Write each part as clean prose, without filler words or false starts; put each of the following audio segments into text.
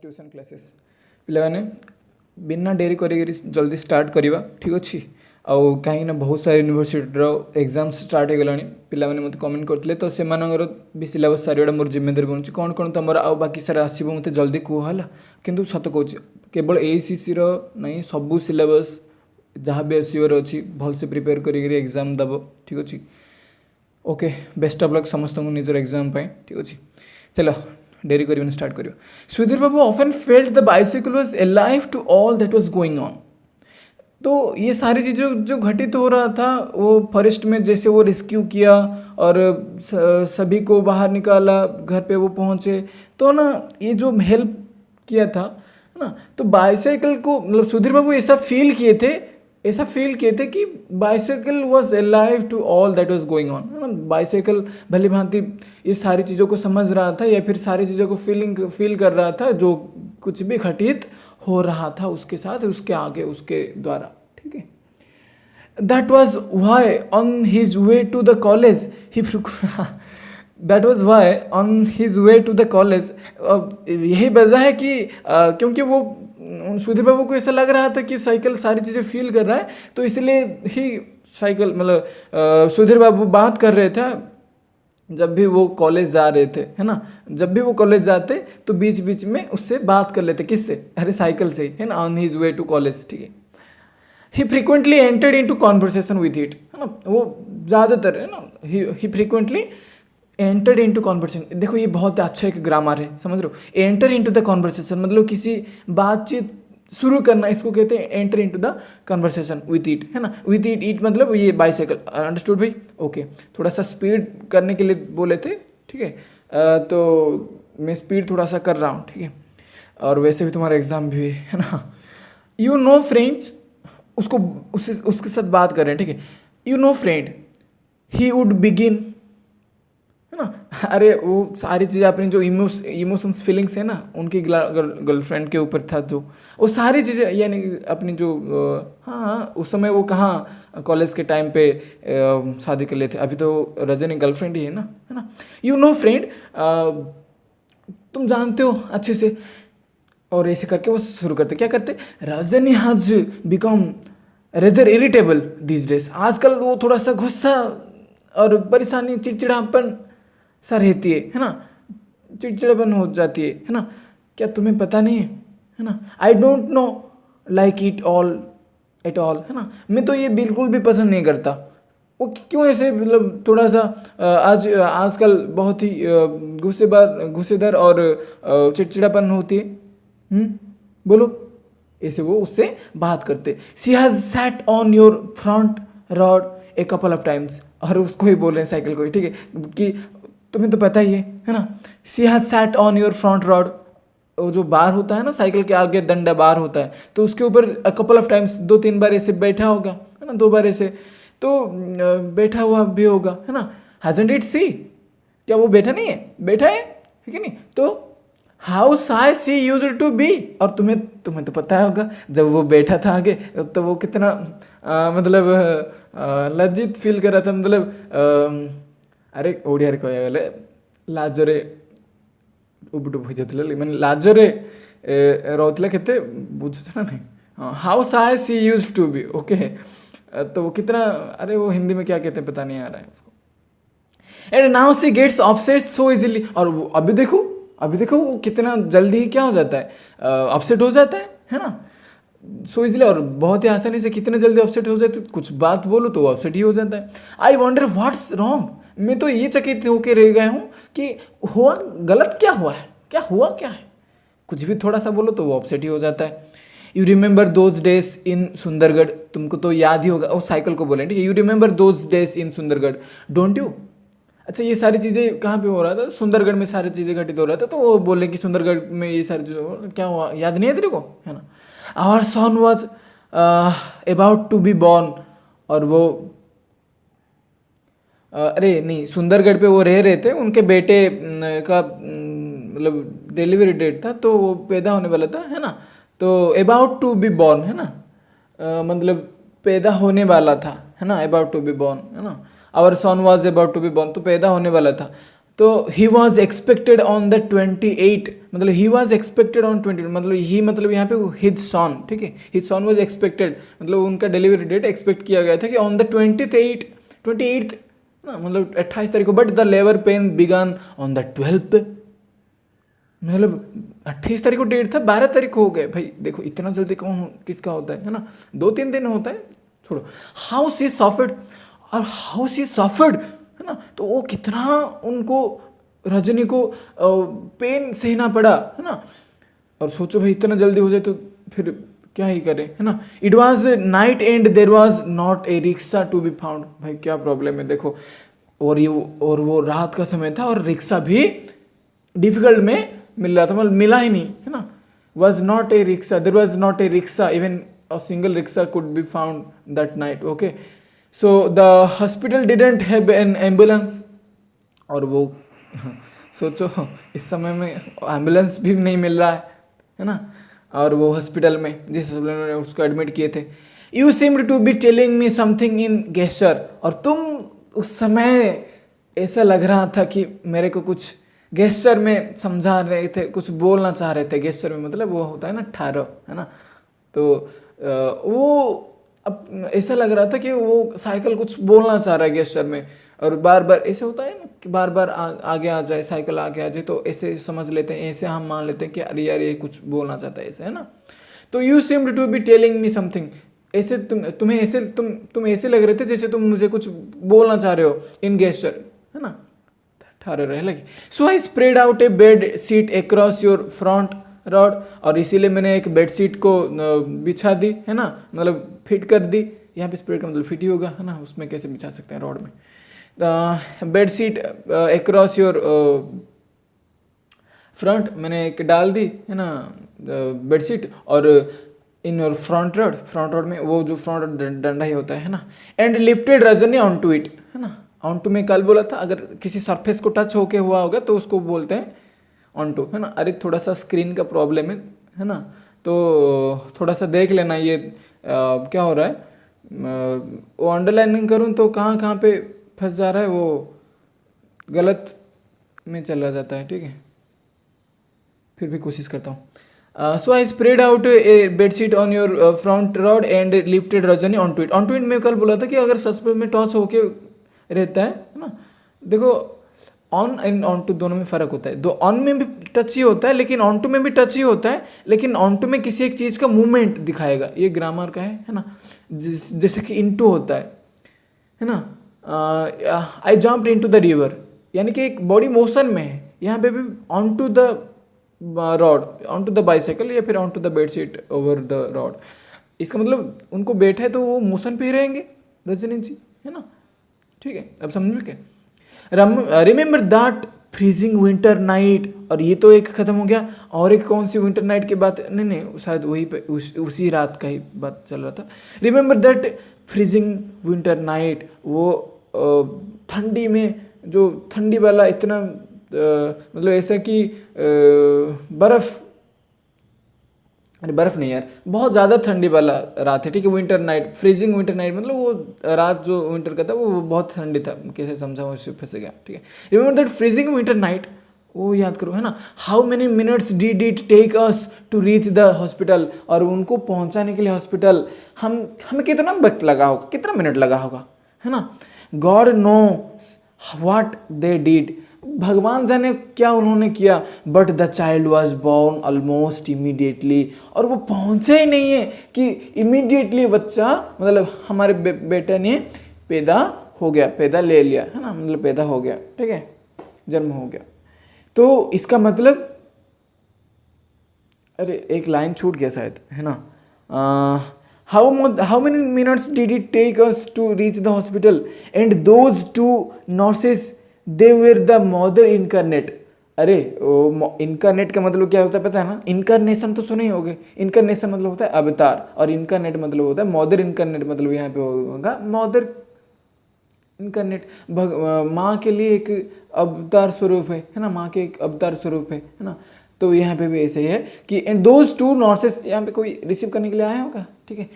Tuition classes पिलाने बिना dairy करी जल्दी स्टार्ट करवा ठीक अच्छे आउ कहीं बहुत सारे यूनिवर्सिटी एग्जाम स्टार्ट हो गलानी पिलाने मत कमेंट करते तो से भी सिलेबस सारे मोर जिम्मेदारी बनूँ कौन कौन तुम आउ बाकी सारे आसो मत जल्दी कहला किंतु सत कहूँ केवल एसीसी नहीं सबू सिलेबस जहाँ भी आसवर अच्छी भलसे प्रिपेयर करी एग्जाम दब ठीक अच्छे ओके बेस्ट ऑफ लक समस्त निजर एग्जाम ठीक अच्छे चलो डेरी कर स्टार्ट करियो Sudhir Babu often felt the bicycle was alive to all that was going on. तो ये सारी चीज़ें जो घटित हो रहा था वो फॉरेस्ट में जैसे वो रेस्क्यू किया और सभी को बाहर निकाला घर पे वो पहुँचे तो ना ये जो हेल्प किया था ना तो बाइसाइकिल को मतलब सुधीर बाबू ऐसा फील किए थे कि bicycle was alive to all that was going on है ना। बाइसाइकिल भली भांति ये सारी चीज़ों को समझ रहा था या फिर सारी चीज़ों को फील कर रहा था जो कुछ भी घटित हो रहा था उसके साथ उसके आगे उसके द्वारा ठीक है। That was why on his way to the college he that was why on his way to the college. यही वजह है कि क्योंकि वो सुधीर बाबू को ऐसा लग रहा था कि साइकिल सारी चीज़ें फील कर रहा है तो इसलिए ही साइकिल मतलब सुधीर बाबू बात कर रहे थे जब भी वो कॉलेज जा रहे थे है ना। जब भी वो कॉलेज जाते तो बीच बीच में उससे बात कर लेते किससे अरे साइकिल से है ना on his way to college ठीक है। He frequently entered into conversation with it है ना। वो ज़्यादातर है ना he frequently entered into conversation. देखो ये बहुत अच्छा एक ग्रामर है समझ रहे हो। एंटर इनटू द कॉन्वर्सेशन मतलब किसी बातचीत शुरू करना इसको कहते हैं enter into the conversation with it है ना। विथ इट मतलब ये बाइसाइकिल अंडरस्टूड भाई ओके। थोड़ा सा स्पीड करने के लिए बोले थे ठीक है तो मैं स्पीड थोड़ा सा कर रहा हूँ ठीक है। और वैसे भी तुम्हारा एग्जाम भी है ना। यू नो फ्रेंड्स उसको उसके साथ बात कर रहे हैं ठीक है। You know friend he would begin है ना। अरे वो सारी चीज़ें अपनी जो इमोशंस फीलिंग्स है ना उनकी गर्लफ्रेंड के ऊपर था जो वो सारी चीज़ें यानी अपनी जो हाँ उस समय वो कहाँ कॉलेज के टाइम पे शादी कर लेते अभी तो रजनी गर्लफ्रेंड ही है ना। यू नो फ्रेंड तुम जानते हो अच्छे से। और ऐसे करके वो शुरू करते क्या करते Rajni has become rather irritable these days. आजकल वो थोड़ा सा गुस्सा और परेशानी चिड़चिड़ापन सा रहती है ना। चिड़चिड़ापन हो जाती है ना। क्या तुम्हें पता नहीं है ना। I don't know like it all at all है ना। मैं तो ये बिल्कुल भी पसंद नहीं करता। वो क्यों ऐसे मतलब थोड़ा सा आजकल बहुत ही गुस्सेदार और चिड़चिड़ापन होती है बोलो ऐसे वो उससे बात करते। She has sat on your front rod a couple of times. और उसको ही बोल रहे हैं साइकिल को ही ठीक है कि तुम्हें तो पता ही है ना। She has sat on your front rod वो जो बार होता है ना साइकिल के आगे डंडा बार होता है तो उसके ऊपर कपल ऑफ टाइम्स 2-3 बार ऐसे बैठा होगा है ना 2 बार ऐसे तो बैठा हुआ भी होगा है ना। हैजंट इट सी क्या वो बैठा नहीं है बैठा है कि नहीं। तो how shy she used to be. और तुम्हें तो पता होगा जब वो बैठा था आगे तो वो कितना मतलब लज्जित फील कर रहा था मतलब अरे ओडिया कह गले लाजरे उबुटुब हो जाता मैंने लाजरे रोला के बुझुछ ना नहीं। How shy she used to be okay. तो वो कितना अरे वो हिंदी में क्या कहते हैं पता नहीं आ रहा है उसको। And now she gets upset so easily. और अभी देखो वो कितना जल्दी क्या हो जाता है अपसेट हो जाता है ना सो इजीली। और बहुत ही आसानी से कितने जल्दी अपसेट हो जाते कुछ बात बोलो तो अपसेट ही हो जाता है। आई वॉन्डर व्हाट्स रॉन्ग। मैं तो ये चकित होके रह गया हूँ कि हुआ गलत क्या हुआ है क्या है। कुछ भी थोड़ा सा बोलो तो वो अपसेट ही हो जाता है। You remember those days in Sundargarh. तुमको तो याद ही होगा वो साइकिल को बोले ठीक है। You remember those days in Sundargarh don't you. अच्छा ये सारी चीज़ें कहाँ पे हो रहा था सुंदरगढ़ में सारी चीज़ें घटित हो रहा था तो वो बोले कि सुंदरगढ़ में ये सारी चीज़ें क्या हुआ याद नहीं है तेरे को है ना। Our son was about to be born. और वो अरे नहीं सुंदरगढ़ पे वो रह रहे थे उनके बेटे का मतलब डिलीवरी डेट था तो वो पैदा होने वाला था है ना। तो अबाउट टू बी बॉर्न है ना मतलब पैदा होने वाला था है ना अबाउट टू बी बॉर्न है ना। Our son was about to be born तो पैदा होने वाला था। तो he was expected on the 28, मतलब ही वॉज एक्सपेक्टेड ऑन 20, मतलब ही मतलब यहाँ पे हिज सॉन, ठीक है, हिज सॉन वॉज एक्सपेक्टेड, मतलब उनका डिलीवरी डेट एक्सपेक्ट किया गया था कि ऑन द 28th मतलब 28 तारीख को, but the labour pain began on the 12th, मतलब 28 तारीख को डेट था, 12 तारीख को हो गए। भाई देखो इतना जल्दी कौन किसका होता है ना, 2-3 दिन होता है, छोड़ो। हाउ शी सफर्ड, और हाउ शी सफर्ड, है ना, तो वो कितना उनको, रजनी को पेन सहना पड़ा, है ना। और सोचो भाई इतना जल्दी हो जाए तो फिर क्या ही करें, है ना। It was night and there was not a rickshaw to be found, भाई क्या प्रॉब्लम है देखो, और वो रात का समय था और रिक्शा भी डिफिकल्ट में मिल रहा था, मतलब मिला ही नहीं, है ना। Was not a rickshaw, there was not a rickshaw, even a single rickshaw could be found that night, okay. So the hospital didn't have an ambulance, और वो सोचो इस समय में एम्बुलेंस भी नहीं मिल रहा है ना, और वो हॉस्पिटल में, जिस हॉस्पिटल में उसको एडमिट किए थे। You seemed to be telling me something in gesture, और तुम उस समय ऐसा लग रहा था कि मेरे को कुछ गेस्चर में समझा रहे थे, कुछ बोलना चाह रहे थे। गेस्चर में मतलब वो होता है ना ठारो, है ना, तो वो अब ऐसा लग रहा था कि वो साइकिल कुछ बोलना चाह रहा है गेस्चर में, और बार बार ऐसे होता है ना कि बार बार आगे आ जाए, साइकिल आगे आ जाए तो ऐसे समझ लेते हैं, ऐसे हम मान लेते हैं कि अरे यार ये कुछ बोलना चाहता है ऐसे, है ना। तो you seemed to be telling me something, ऐसे तुम्हें ऐसे तुम ऐसे लग रहे थे जैसे तुम मुझे कुछ बोलना चाह रहे हो इन गेस्चर, है ना, ठारे रहे लगे। So I spread out a bed sheet across your front rod, और इसीलिए मैंने एक बेड सीट को बिछा दी, है ना, मतलब फिट कर दी। यहाँ पे स्प्रेड का मतलब फिट ही होगा, है ना, उसमें कैसे बिछा सकते हैं रॉड में। Bed sheet across your front, मैंने एक डाल दी, है ना, बेड सीट, और इन योर फ्रंट रॉड में वो जो फ्रंट डंडा ही होता है ना। And lifted Rajni on to it, है ना, ऑन टू में कल बोला था, अगर किसी सरफेस को टच होके हुआ होगा तो उसको बोलते हैं ऑन टू, है ना। अरे थोड़ा सा स्क्रीन का प्रॉब्लम है ना, तो थोड़ा सा देख लेना ये क्या हो रहा है। वो अंडरलाइनिंग करूँ तो कहाँ कहाँ पे फंस जा रहा है, वो गलत में चला जाता है, ठीक है, फिर भी कोशिश करता हूँ। So I spread out a bed sheet on your front rod and lifted Rajni on to it. On to it में कल बोला था कि अगर सस्पेंस में टॉस होके रहता है ना, देखो ऑन एंड ऑन टू दोनों में फ़र्क होता है। दो ऑन में भी टच ही होता है, लेकिन ऑन टू में भी टच ही होता है, लेकिन ऑन टू में किसी एक चीज़ का मूवमेंट दिखाएगा, ये ग्रामर का है ना। जैसे कि इनटू होता है ना। आई जम्प्ड इनटू द रिवर, यानी कि एक बॉडी मोशन में है, यहाँ पे भी on to the rod, on to the bicycle, या फिर on to the bed sheet over the rod. इसका मतलब उनको बैठे तो वो मोशन पे ही रहेंगे रजनी जी, है ना, ठीक है। अब समझ में क्या, remember that freezing winter night, और ये तो एक खत्म हो गया, और एक कौन सी विंटर नाइट की बात, नहीं शायद वही पे उसी रात का ही बात चल रहा था। Remember that freezing winter night, वो ठंडी में जो ठंडी वाला इतना मतलब ऐसा कि बर्फ नहीं यार, बहुत ज़्यादा ठंडी वाला रात है, ठीक है। Winter night, freezing winter night मतलब वो रात जो विंटर का था वो बहुत ठंडी था, कैसे समझाऊँ, इससे फंस गया, ठीक है। Remember that freezing winter night, वो याद करो, है ना। How many minutes did it take us to reach the hospital, और उनको पहुंचाने के लिए हॉस्पिटल हमें कितना वक्त लगा होगा, कितना मिनट लगा होगा, है ना। God know what they did, भगवान जाने क्या उन्होंने किया। But the child was born almost immediately, और वो पहुंचे ही नहीं है कि इमीडिएटली बच्चा, मतलब हमारे बेटे ने पैदा हो गया, पैदा ले लिया, है ना, मतलब पैदा हो गया, ठीक है, जन्म हो गया। तो इसका मतलब, अरे एक लाइन छूट गया शायद, है ना। How many minutes did it take us to reach the hospital, and those two nurses they were the mother incarnate. अरे इनकारनेट का मतलब क्या होता है पता है ना, इनकारनेशन तो सुने ही होगे। इनकारनेशन मतलब होता है अवतार, और इनकारनेट मतलब होता है मदर इनकारनेट, मतलब यहाँ पे होगा मदर इनकारनेट, माँ के लिए एक अवतार स्वरूप है ना, माँ के एक अवतार स्वरूप है ना। तो यहाँ पे भी ऐसे ही है कि एंड दोज टू नर्सेस, यहाँ पे कोई रिसीव करने के लिए आया होगा, ठीक है।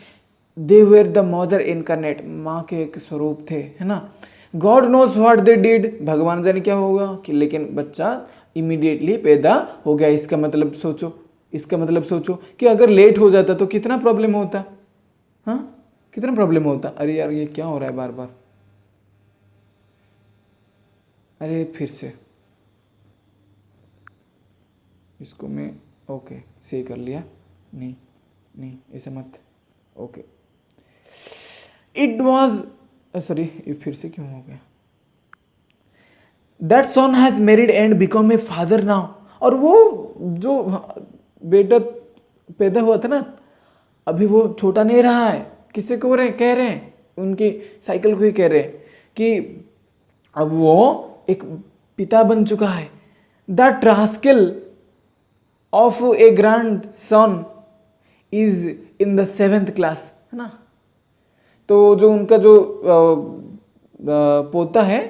They were the mother incarnate, माँ के एक स्वरूप थे, है ना। God knows what they did, भगवान जाने क्या होगा कि, लेकिन बच्चा इमीडिएटली पैदा हो गया। इसका मतलब सोचो, इसका मतलब सोचो कि अगर लेट हो जाता तो कितना प्रॉब्लम होता। हाँ, कितना प्रॉब्लम होता। अरे यार ये क्या हो रहा है बार बार, अरे फिर से इसको मैं ओके सही कर लिया। नहीं नहीं ऐसा मत, ओके इट वॉज, सॉरी ये फिर से क्यों हो गया। That son has married and become a father now, और वो जो बेटा पैदा हुआ था ना, अभी वो छोटा नहीं रहा है। किससे कह रहे हैं, उनकी साइकिल को ही कह रहे हैं कि अब वो एक पिता बन चुका है। That rascal of a grandson is in the 7th class, है ना। तो जो उनका जो पोता है,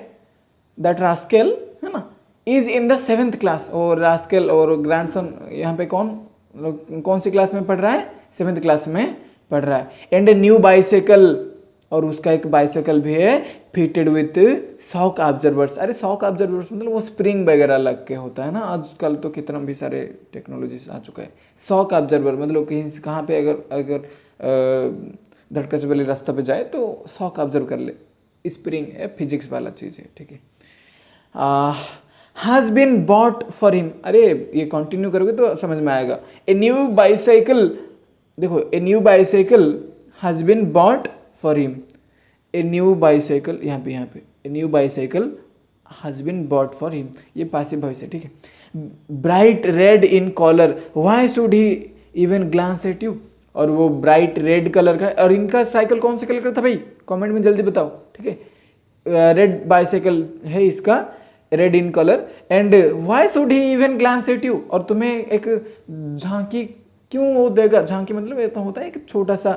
दैट रास्केल, है ना, is in the 7th class. और रास्केल और ग्रैंडसन यहाँ पे कौन सी क्लास में पढ़ रहा है, 7th क्लास में पढ़ रहा है। एंड ए न्यू बाइसाइकिल, और उसका एक बाइसाइकिल भी है फिटेड विथ शॉक ऑब्जर्वर्स। अरे शॉक ऑब्जर्वर्स मतलब वो स्प्रिंग वगैरह लग के होता है ना, आजकल तो कितना भी सारे टेक्नोलॉजीज आ चुका है। शॉक ऑब्जर्वर मतलब कहीं कहाँ पे अगर धड़का से वाले रास्ता पे जाए तो शॉक ऑब्जर्व कर ले, स्प्रिंग है, फिजिक्स वाला चीज़ है, ठीक है। Has been bought for him, अरे ये कंटिन्यू करोगे तो समझ में आएगा। ए न्यू बाइसाइकिल, देखो a new bicycle has been bought for him. A new bicycle, यहाँ पे a new bicycle has been bought for him, ये पासिव वॉइस है, ठीक है। Bright red in colour, why should he even glance at you, और वो bright red colour का है। और इनका साइकिल कौन से कलर का था भाई, कमेंट में जल्दी बताओ, ठीक है। रेड बाइसाइकिल है इसका, red in colour. And why should he even glance at you, और तुम्हें एक झांकी क्यों वो देगा। झांकी मतलब ये तो होता है एक छोटा सा,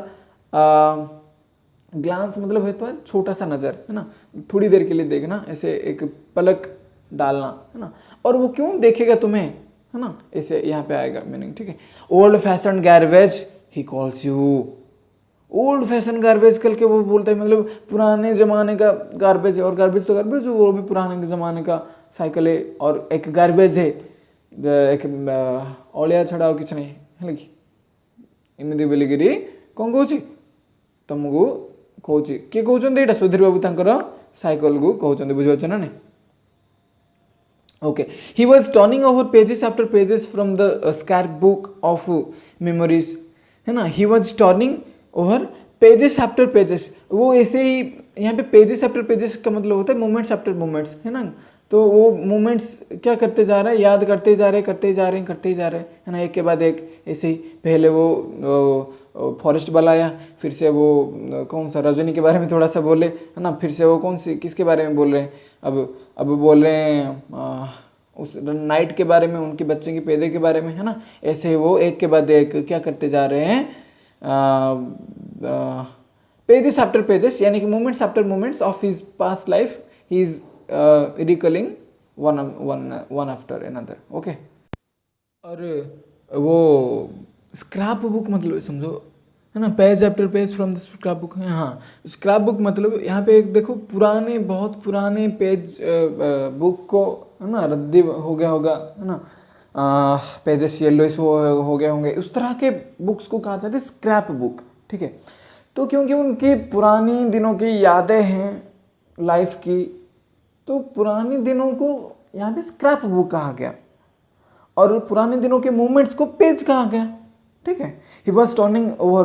ग्लांस मतलब है तो छोटा सा नज़र, है ना, थोड़ी देर के लिए देखना, ऐसे एक पलक डालना, है ना। और वो क्यों देखेगा तुम्हें, है ना, ऐसे यहाँ पे आएगा मीनिंग, ठीक है। Old fashion garbage he calls you, old fashion garbage कल के वो बोलते हैं, मतलब पुराने ज़माने का गार्बेज है। और गार्बेज तो गार्बेज, वो भी पुराने ज़माने का साइकिल है। और एक गार्बेज है, एक ଅଳିଆ ଛଡ଼ା ଆଉ କିଛି ନାହିଁ, ହେଲା କି। ଏମିତି ବୋଲିକିରି କ'ଣ କହୁଛି ତମକୁ, କହୁଛି କିଏ କହୁଛନ୍ତି, ଏଇଟା ସୁଧୀର ବାବୁ ତାଙ୍କର ସାଇକେଲକୁ କହୁଛନ୍ତି, ବୁଝିପାରୁଛ ନା ନାହିଁ। Okay, he was turning over pages after pages from the scrapbook of memories, है ना। he was turning over pages after pages, वो ऐसे ही यहाँ पे pages after pages का मतलब होता है moments after moments, है ना। तो वो मोमेंट्स क्या करते जा रहे हैं, याद करते जा रहे हैं, है ना, एक के बाद एक ऐसे ही। पहले वो फॉरेस्ट वाला आया, फिर से वो कौन सा रजनी के बारे में थोड़ा सा बोले, है ना, फिर से वो कौन सी किसके बारे में बोल रहे हैं, अब बोल रहे हैं उस नाइट के बारे में, उनके बच्चे के पैदे के बारे में, है ना। ऐसे वो एक के बाद एक क्या करते जा रहे हैं, पेजेस आफ्टर पेजेस, यानी कि moments after moments of his past life he is recalling one after another, okay. और वो स्क्रैप बुक मतलब समझो, है ना, page after page from the scrap book है। हाँ, स्क्रैप बुक मतलब यहाँ पे एक देखो, पुराने बहुत पुराने पेज बुक को, है ना, रद्दी हो गया होगा, है ना, पेजेस येलोइस हो गए होंगे, उस तरह के बुक्स को कहा जाता है स्क्रैप बुक, ठीक है। तो क्योंकि उनकी पुरानी दिनों की यादें हैं लाइफ की, तो पुराने दिनों को यहाँ पे स्क्रैप बुक कहा गया, और पुराने दिनों के मोमेंट्स को पेज कहा गया, ठीक है। He was turning over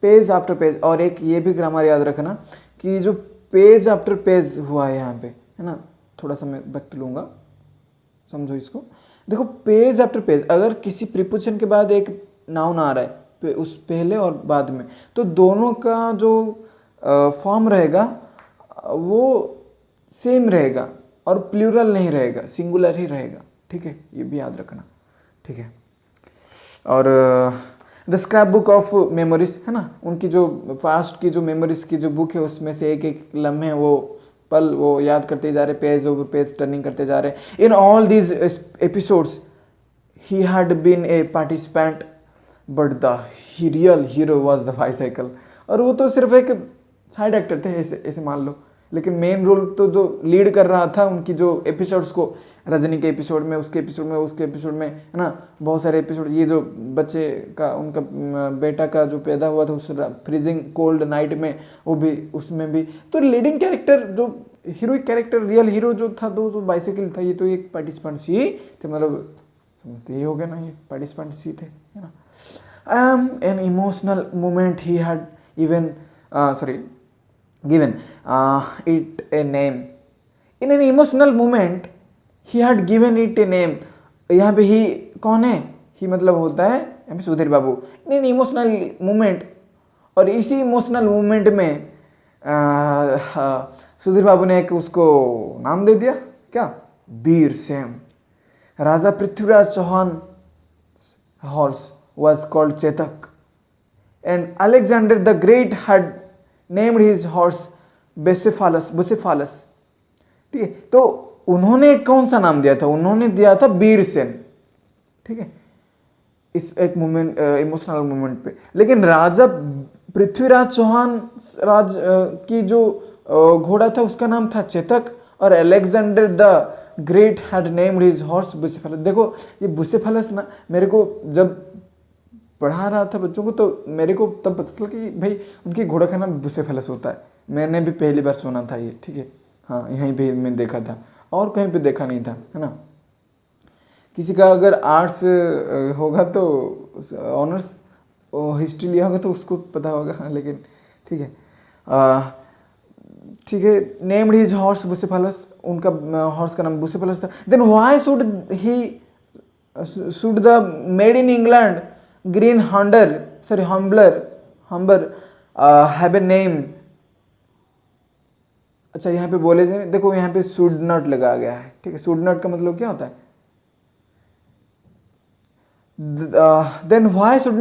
page after page. और एक ये भी ग्रामर याद रखना कि जो पेज आफ्टर पेज हुआ है यहाँ पे, है ना, थोड़ा सा मैं वक्त लूँगा, समझो इसको। देखो पेज आफ्टर पेज, अगर किसी प्रीपोजिशन के बाद एक नाउन आ रहा है उस पहले और बाद में, तो दोनों का जो फॉर्म रहेगा वो सेम रहेगा, और प्लूरल नहीं रहेगा, सिंगुलर ही रहेगा, ठीक है, ये भी याद रखना, ठीक है। और the scrap book of memories, है ना, उनकी जो पास्ट की जो मेमोरीज की जो बुक है, उसमें से एक एक लम्हे वो पल वो याद करते जा रहे, पेज ओवर पेज टर्निंग करते जा रहे। In all these episodes he had been a participant but the real hero was the bicycle. और वो तो सिर्फ एक साइड एक्टर थे, ऐसे मान लो, लेकिन मेन रोल तो जो लीड कर रहा था उनकी जो एपिसोड्स को, रजनी के एपिसोड में, उसके एपिसोड में, उसके एपिसोड में, है ना, बहुत सारे एपिसोड, ये जो बच्चे का, उनका बेटा का जो पैदा हुआ था उस फ्रीजिंग कोल्ड नाइट में, वो भी, उसमें भी तो लीडिंग कैरेक्टर, जो हीरोइक कैरेक्टर, रियल हीरो जो था तो बाइसिकल था, ये तो एक पार्टिसिपेंट्स ही थे, मतलब समझते ही हो गया ना, ये पार्टिसिपेंट्स ही थे, है ना। An emotional moment he had even given it a name. In an emotional moment he had given it a name. यहाँ पे ही कौन है? ही मतलब होता है यहाँ पे सुधीर बाबू। इन एन इमोशनल मोमेंट, और इसी इमोशनल मोमेंट में सुधीर बाबू ने एक उसको नाम दे दिया, क्या? वीर सेन। राजा Prithviraj Chauhan horse was called Chetak, and Alexander the Great had named his horse Bucephalus. ठीक है, तो उन्होंने कौन सा नाम दिया था? उन्होंने दिया था वीरसेन। ठीक है, इस एक मोमेंट, इमोशनल मोमेंट पे। लेकिन राजा पृथ्वीराज चौहान राज की जो घोड़ा था उसका नाम था चेतक, और Alexander the Great had named his horse Bucephalus. देखो ये बुसेफालस ना, मेरे को जब पढ़ा रहा था बच्चों को तो मेरे को तब पता चला कि भाई उनके घोड़ा का नाम बुसेफालस होता है। मैंने भी पहली बार सुना था ये। ठीक है, हाँ, यहीं पे मैं देखा था और कहीं पे देखा नहीं था, है ना। किसी का अगर आर्ट्स होगा तो ऑनर्स हिस्ट्री लिया होगा तो उसको पता होगा, लेकिन ठीक है, ठीक है। नेम्ड हिज हॉर्स बुसेफालस, उनका हॉर्स का नाम बुसेफालस था। Then why should the made in England green Humber have a name. अच्छा, यहाँ पे बोले थे, देखो यहाँ पे शुड नॉट लगा गया है। ठीक है, शुड नॉट का मतलब क्या होता है? Then why should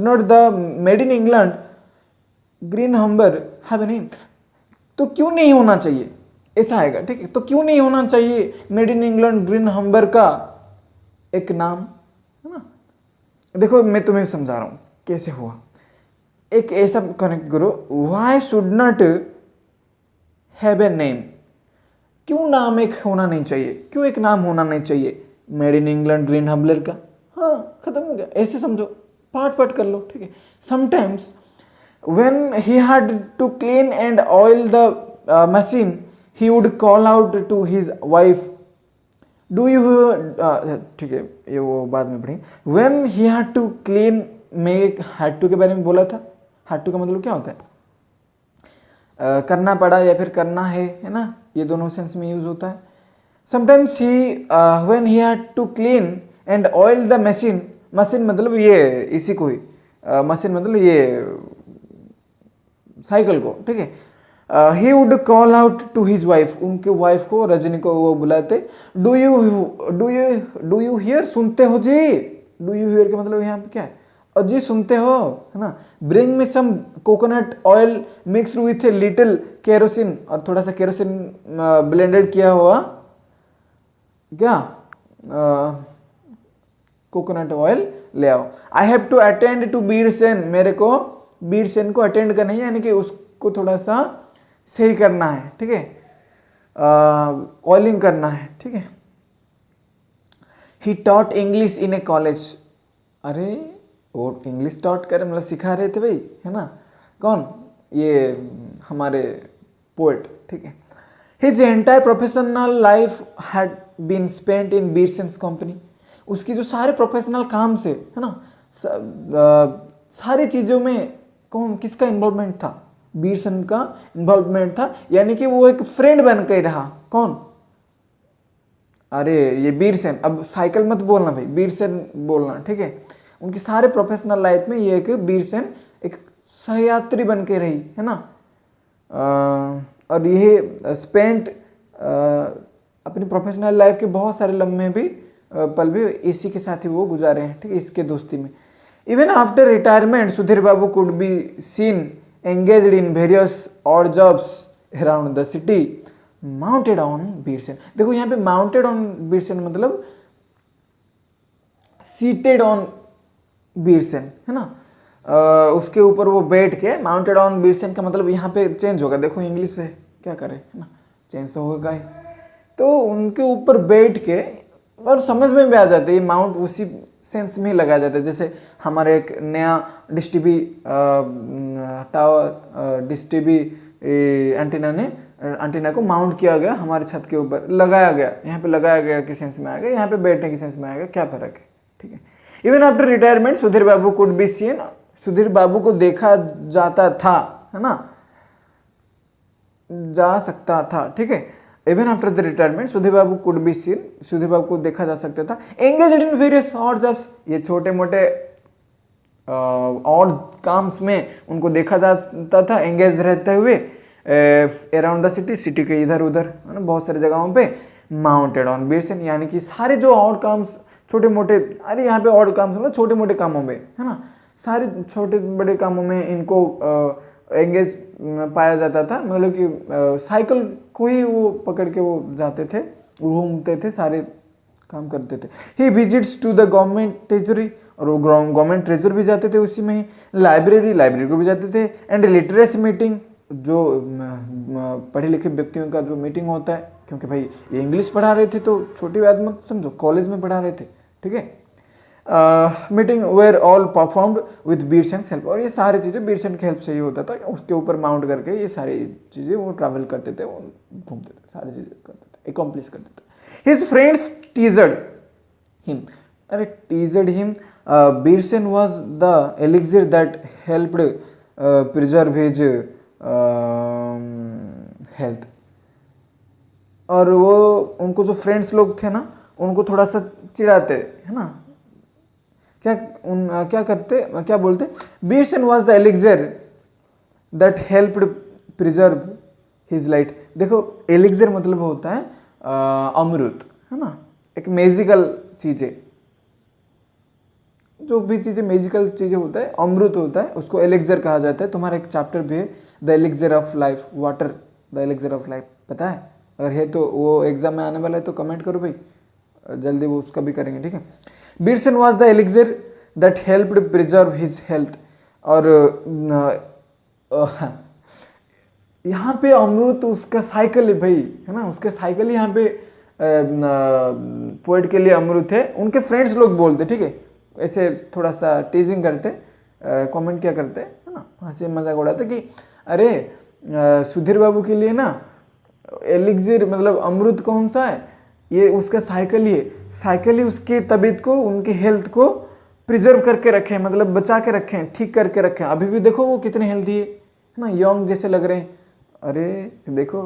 not the made in England green Humber have a name. तो क्यों नहीं होना चाहिए, ऐसा आएगा। ठीक है, तो क्यों नहीं होना चाहिए मेड इन इंग्लैंड ग्रीन हम्बर का एक नाम, है ना। देखो मैं तुम्हें समझा रहा हूं कैसे हुआ। एक ऐसा कनेक्ट करो, why should not have a name, क्यों नाम एक होना नहीं चाहिए, क्यों एक नाम होना नहीं चाहिए made in England green humbler का। हाँ, खत्म हो गया। ऐसे समझो, पार्ट कर लो। ठीक है, sometimes when he had to clean and oil the machine, he would call out to his wife, do you ठीक है, ये वो बाद में पढ़ेंगे। when he had to clean, मैं had to के बारे में बोला था। had to का मतलब क्या होता है? करना पड़ा या फिर करना है ना, ये दोनों सेंस में यूज होता है। Sometimes when he had to clean and oil the machine, machine मतलब ये इसी को ही, मशीन मतलब ये साइकिल को। ठीक है, he would call out to his wife, उनके वाइफ को, रजनी को वो बुलाते, डू यू हियर, सुनते हो जी। डू यू हियर का मतलब यहाँ पे क्या है? जी सुनते हो, है ना। Bring me some coconut oil mixed with a little kerosene, और थोड़ा सा केरोसिन ब्लेंडेड किया हुआ क्या कोकोनट ऑयल ले आओ। I have to attend to Birsen, मेरे को बीरसेन को अटेंड करना है, यानी कि उसको थोड़ा सा सही करना है। ठीक है, ऑयलिंग करना है। ठीक है, he taught English in A college, अरे वो इंग्लिश टॉट कर मतलब सिखा रहे थे भाई, है ना। कौन? ये हमारे पोएट। ठीक है, his entire professional life had been spent in Birsen's company, उसकी जो सारे प्रोफेशनल काम से, है ना, सारी चीज़ों में कौन, किसका इन्वॉल्वमेंट था? बीरसेन का इन्वॉल्वमेंट था, यानी कि वो एक फ्रेंड बन के रहा। कौन? अरे ये बीरसेन, अब साइकिल मत बोलना भाई, बीरसेन बोलना। ठीक है, उनकी सारे प्रोफेशनल लाइफ में ये एक बीरसेन एक सहयात्री बन के रही, है ना। और ये स्पेंट अपनी प्रोफेशनल लाइफ के बहुत सारे लम्हे भी पल भी इसी के साथ ही वो गुजारे हैं। ठीक है, इसके दोस्ती में। Even after retirement, Sudhir Babu could be seen engaged in various odd jobs around the city, mounted on Beersen. देखो यहाँ पे mounted on Beersen मतलब seated on Beersen, है ना। उसके ऊपर वो बैठ के, माउंटेड ऑन बीरसेन का मतलब यहाँ पे चेंज होगा, देखो इंग्लिश से क्या करें, है ना, चेंज तो होगा ही। तो उनके ऊपर बैठ के, और समझ में भी आ जाता है ये माउंट उसी सेंस में ही लगाया जाता है, जैसे हमारे एक नया डिस्टीबी टावर डिस्टीबी एंटीना को माउंट किया गया, हमारे छत के ऊपर लगाया गया, यहाँ पे लगाया गया के सेंस में आएगा, यहाँ पे बैठने की सेंस में आएगा, क्या फर्क है, ठीक है। Even after retirement Sudhir Babu could be seen, Sudhir Babu को देखा जाता था, है ना, जा सकता था, ठीक है। Even after the retirement Sudhir Babu could be seen, Sudhir Babu को देखा जा सकता था। Engaged in various odd jobs, ये छोटे मोटे ऑड काम्स में उनको देखा जाता था, एंगेज रहते हुए अराउंड द सिटी, सिटी के इधर उधर, है ना, बहुत सारी जगहों पे। माउंटेड ऑन बीरसेन, यानी कि सारे जो ऑड काम्स, छोटे मोटे, अरे यहाँ पे ऑड काम्स मतलब छोटे मोटे कामों में, है ना, सारे छोटे बड़े कामों में इनको एंगेज पाया जाता था, मतलब कि साइकिल को ही वो पकड़ के वो जाते थे, घूमते थे, सारे काम करते थे। He visits to the government treasury, और वो गवर्नमेंट ट्रेजर भी जाते थे उसी में ही। लाइब्रेरी को भी जाते थे। एंड लिटरेसी मीटिंग, जो पढ़े लिखे व्यक्तियों का जो मीटिंग होता है, क्योंकि भाई ये इंग्लिश पढ़ा रहे थे तो छोटी बात मत समझो, कॉलेज में पढ़ा रहे थे, ठीक है। Meeting were all performed with Birsen help, और ये सारी चीज़ें बीरसेन के हेल्प से ही होता था, उसके ऊपर माउंट करके ये सारी चीज़ें वो ट्रैवल करते थे, वो घूमते थे, सारी चीज़ें करते थे, एकम्प्लिश करते थे। हिज फ्रेंड्स टीजड हिम, अरे teased him, Birsen was the elixir that helped preserve his health, और वो उनको जो फ्रेंड्स लोग थे ना, उनको थोड़ा सा चिढ़ाते, है ना, क्या करते, क्या बोलते, Birsen was the elixir that helped preserve his light. देखो एलिक्सिर मतलब होता है अमृत, है ना, एक मैजिकल चीज़ें, जो भी चीज़ें मैजिकल चीज़ें होता है, अमृत होता है, उसको एलिक्सिर कहा जाता है। तुम्हारा एक चैप्टर भी है the elixir of life, water the elixir of life, पता है? अगर है तो वो एग्जाम में आने वाला है तो कमेंट करो भाई, जल्दी वो उसका भी करेंगे, ठीक है। Birsen was the elixir that helped preserve his health, और यहाँ पे अमृत उसका साइकिल है भाई, है ना, उसका साइकिल यहाँ पे पोएट के लिए अमृत है, उनके फ्रेंड्स लोग बोलते, ठीक है, ऐसे थोड़ा सा टीजिंग करते, कमेंट क्या करते, है ना, हंसी मजाक उड़ाते कि अरे सुधीर बाबू के लिए ना एलिक्सिर मतलब अमृत कौन सा है, ये उसका साइकिल ही है, साइकिल ही उसकी तबीयत को, उनकी हेल्थ को प्रिजर्व करके रखे, मतलब बचा के रखे, ठीक करके रखे। अभी भी देखो वो कितने हेल्दी है ना, यंग जैसे लग रहे हैं। अरे देखो,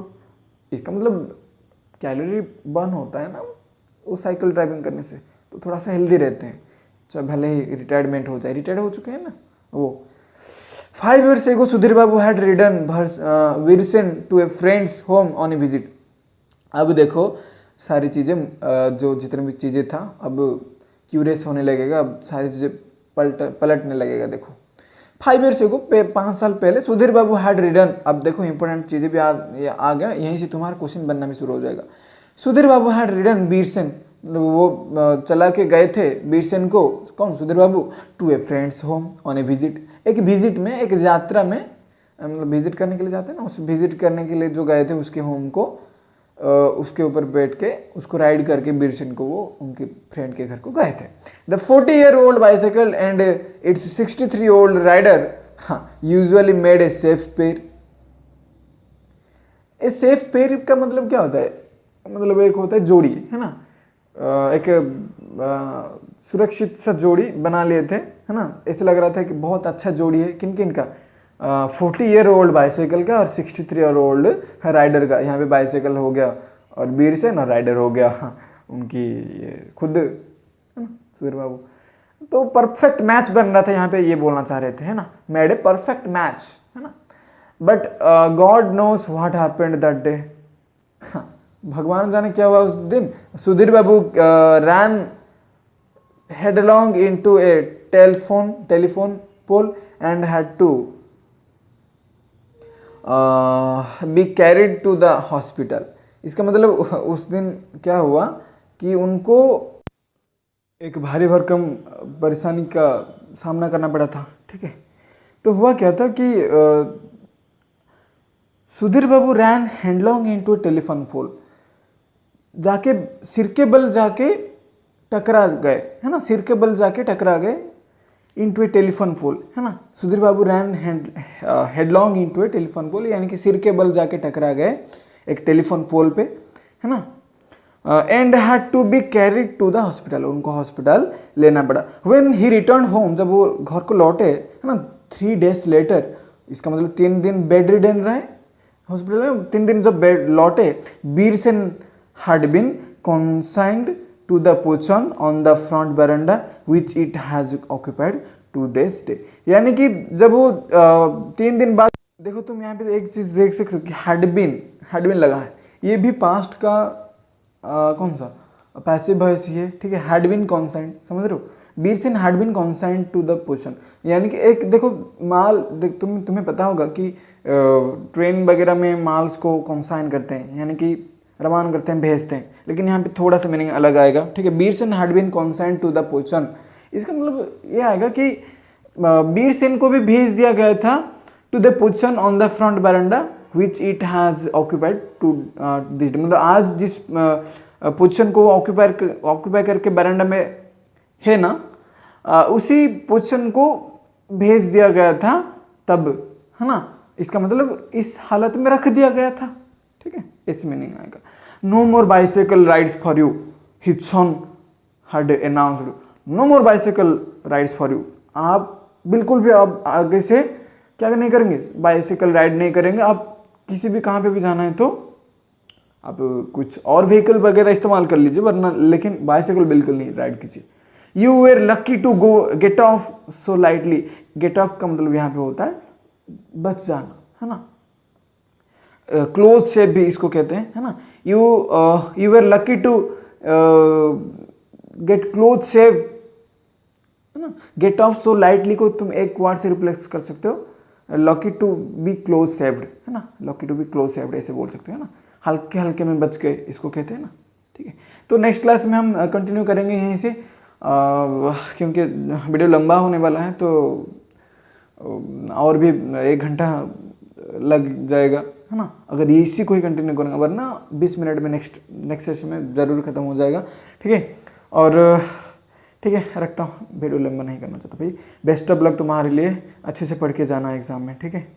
इसका मतलब कैलोरी बर्न होता है ना वो साइकिल ड्राइविंग करने से, तो थोड़ा सा हेल्दी रहते हैं, चाहे भले ही रिटायरमेंट हो जाए, रिटायर्ड हो चुके हैं ना वो। 5 years ago Sudhir Babu had ridden Birsen to a friend's home on a visit. अब देखो सारी चीज़ें, जो जितने भी चीज़ें था, अब क्यूरियस होने लगेगा, अब सारी चीज़ें पलटने लगेगा। देखो 5 years ago, 5 साल पहले सुधीर बाबू हैड रिडन, अब देखो इंपॉर्टेंट चीज़ें भी आ गया, यहीं से तुम्हारा क्वेश्चन बनना भी शुरू हो जाएगा। सुधीर बाबू हैड रिडन बीरसेन, वो चला के गए थे बीरसेन को, कौन, Sudhir Babu, to a friend's home on a visit, एक विजिट में, एक यात्रा में, मतलब विजिट करने के लिए जाते हैं ना, उस विजिट करने के लिए जो गए थे उसके होम को, उसके ऊपर बैठ के उसको राइड करके बीरसेन को वो उनके फ्रेंड के घर को गए थे। The 40-year-old bicycle and its 63-year-old rider usually made a safe pair. A safe pair का मतलब क्या होता है, मतलब एक होता है जोड़ी, है ना, एक सुरक्षित सा जोड़ी बना लिए थे, है ना, ऐसे लग रहा था कि बहुत अच्छा जोड़ी है, किन किन का, 40-year-old बाइसाइकिल का और 63-year-old राइडर का। यहाँ पे बाइसाइकिल हो गया और बीरसेन, और राइडर हो गया उनकी ये खुद, है ना, सुधीर बाबू। तो परफेक्ट मैच बन रहा था यहाँ पे, ये बोलना चाह रहे थे, है ना, मेड ए परफेक्ट मैच, है ना। But God knows what happened that day, भगवान जाने क्या हुआ उस दिन। सुधीर बाबू रैन headlong into a telephone pole and had to be carried to the hospital। इसका मतलब उस दिन क्या हुआ कि उनको एक भारी भरकम परेशानी का सामना करना पड़ा था, ठीक है, तो हुआ क्या था कि सुधीर बाबू रैन हेडलॉन्ग इनटू टेलीफोन पोल, जाके सिर के बल जाके टकरा गए, है ना, सिर के बल जाके टकरा गए इनटू ए टेलीफोन पोल, है ना। सुधीर बाबू रैन हेडलॉन्ग इनटू ए टेलीफोन पोल, यानी कि सिर के बल जाके टकरा गए एक टेलीफोन पोल पे, है ना। And had to be carried to the hospital, उनको हॉस्पिटल लेना पड़ा। व्हेन ही रिटर्न होम, जब वो घर को लौटे, है ना, 3 days लेटर, इसका मतलब 3 दिन बेड रिडन रहे हॉस्पिटल में। 3 दिन जब बेड लौटे, Birsen had been consigned to the position on the front veranda which it has occupied 2 days stay, यानी कि जब वो 3 दिन बाद, देखो तुम यहाँ पे एक चीज देख सकते हो कि had been लगा है, ये भी पास्ट का कौन सा पैसिव वॉइस ही है, ठीक है। had been consigned, समझ रहे हो, Birsen had been consigned to the position, यानी कि एक देखो माल, तुम्हें पता होगा कि ट्रेन वगैरह में माल्स को कंसाइन करते हैं, यानी कि रवाना करते हैं, भेजते हैं, लेकिन यहाँ पे थोड़ा सा मीनिंग अलग आएगा, ठीक है। Birsen had been consigned to the position, इसका मतलब ये आएगा कि बीरसेन को भी भेज दिया गया था to the position on the front veranda which it has occupied to this, मतलब आज जिस पोजीशन को ऑक्यूपाई करके बरंडा में है ना, उसी पोजीशन को भेज दिया गया था तब, है ना। इसका मतलब इस हालत में रख दिया गया था, ठीक है, इस मीनिंग आएगा। No more bicycle rides for you, his son had announced, no more bicycle rides for you, आप बिल्कुल भी अब आगे से क्या नहीं करेंगे, बाइसाइकिल राइड नहीं करेंगे। आप किसी भी कहाँ पे भी जाना है तो आप कुछ और व्हीकल वगैरह इस्तेमाल कर लीजिए, वरना लेकिन बाइसाइकिल बिल्कुल नहीं राइड कीजिए। You were lucky to go get off so lightly, get off का मतलब यहाँ पे होता है बच जाना, है ना। क्लोज शेप भी इसको कहते हैं, है ना। You were lucky to get close shape, है ना। गेट ऑफ सो लाइटली को तुम एक वर्ड से रिप्लेस कर सकते हो, lucky to be close shaped, है ना, lucky to be close shaped ऐसे बोल सकते हो, है ना, हल्के हल्के में बच गए इसको कहते हैं ना, ठीक है। तो नेक्स्ट क्लास में हम कंटिन्यू करेंगे यहीं से, क्योंकि वीडियो लंबा होने वाला है, तो और भी 1 घंटा लग जाएगा, है ना, अगर इसी को ही कंटिन्यू करूँगा, वरना 20 मिनट में नेक्स्ट सेशन में ज़रूर ख़त्म हो जाएगा, ठीक है। और ठीक है, रखता हूँ, वीडियो लंबा नहीं करना चाहता भाई। बेस्ट ऑफ लक तुम्हारे लिए, अच्छे से पढ़ के जाना एग्ज़ाम में, ठीक है।